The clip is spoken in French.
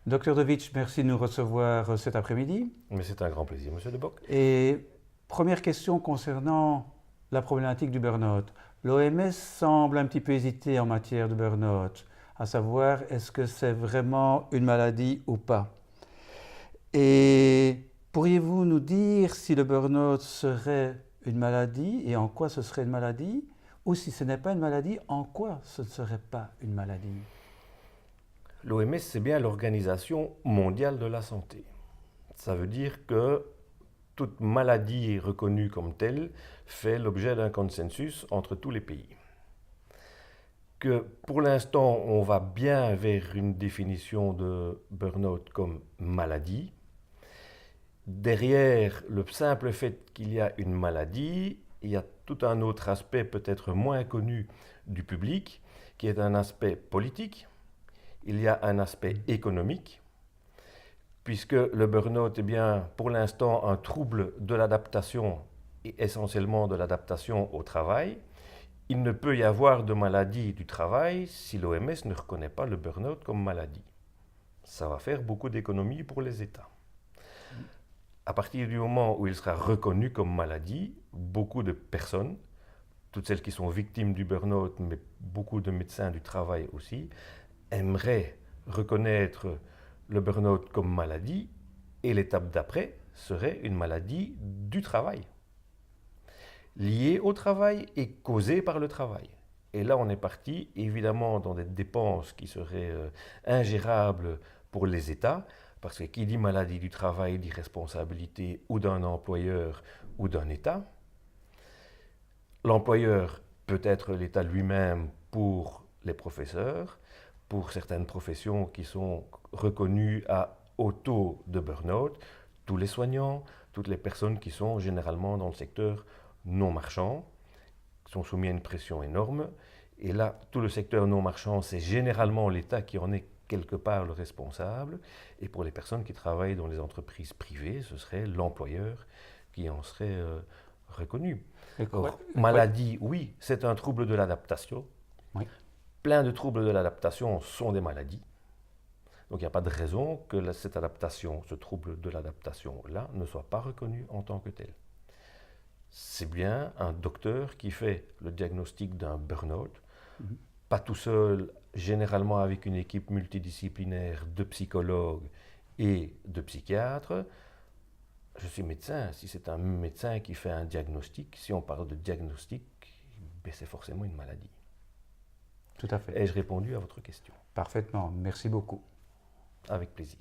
Docteur Dovitch, merci de nous recevoir cet après-midi. Mais c'est un grand plaisir, Monsieur Deboc. Et première question concernant la problématique du burn-out. L'OMS semble un petit peu hésiter en matière de burn-out, à savoir est-ce que c'est vraiment une maladie ou pas. Et pourriez-vous nous dire si le burn-out serait une maladie et en quoi ce serait une maladie, ou si ce n'est pas une maladie, en quoi ce ne serait pas une maladie? L'OMS, c'est bien l'Organisation mondiale de la santé. Ça veut dire que toute maladie reconnue comme telle fait l'objet d'un consensus entre tous les pays. Que pour l'instant, on va bien vers une définition de burn-out comme maladie. Derrière le simple fait qu'il y a une maladie, il y a tout un autre aspect peut-être moins connu du public, qui est un aspect politique. Il y a un aspect économique, puisque le burn-out est bien pour l'instant un trouble de l'adaptation et essentiellement de l'adaptation au travail. Il ne peut y avoir de maladie du travail si l'OMS ne reconnaît pas le burn-out comme maladie. Ça va faire beaucoup d'économies pour les États. À partir du moment où il sera reconnu comme maladie, beaucoup de personnes, toutes celles qui sont victimes du burn-out, mais beaucoup de médecins du travail aussi, aimeraient reconnaître le burn-out comme maladie et l'étape d'après serait une maladie du travail, liée au travail et causée par le travail. Et là, on est parti évidemment dans des dépenses qui seraient ingérables pour les États, parce que qui dit maladie du travail dit responsabilité ou d'un employeur ou d'un État. L'employeur peut être l'État lui-même pour les professeurs, pour certaines professions qui sont reconnues à haut taux de burn-out, tous les soignants, toutes les personnes qui sont généralement dans le secteur non marchand, sont soumis à une pression énorme. Et là, tout le secteur non marchand, c'est généralement l'État qui en est quelque part le responsable. Et pour les personnes qui travaillent dans les entreprises privées, ce serait l'employeur qui en serait reconnu. Or, maladie, oui, c'est un trouble de l'adaptation. Oui. Plein de troubles de l'adaptation sont des maladies. Donc il n'y a pas de raison que cette adaptation, ce trouble de l'adaptation-là, ne soit pas reconnu en tant que tel. C'est bien un docteur qui fait le diagnostic d'un burn-out, pas tout seul, généralement avec une équipe multidisciplinaire de psychologues et de psychiatres. Je suis médecin, si c'est un médecin qui fait un diagnostic, si on parle de diagnostic, ben c'est forcément une maladie. Tout à fait. Ai-je répondu à votre question? Parfaitement, merci beaucoup. Avec plaisir.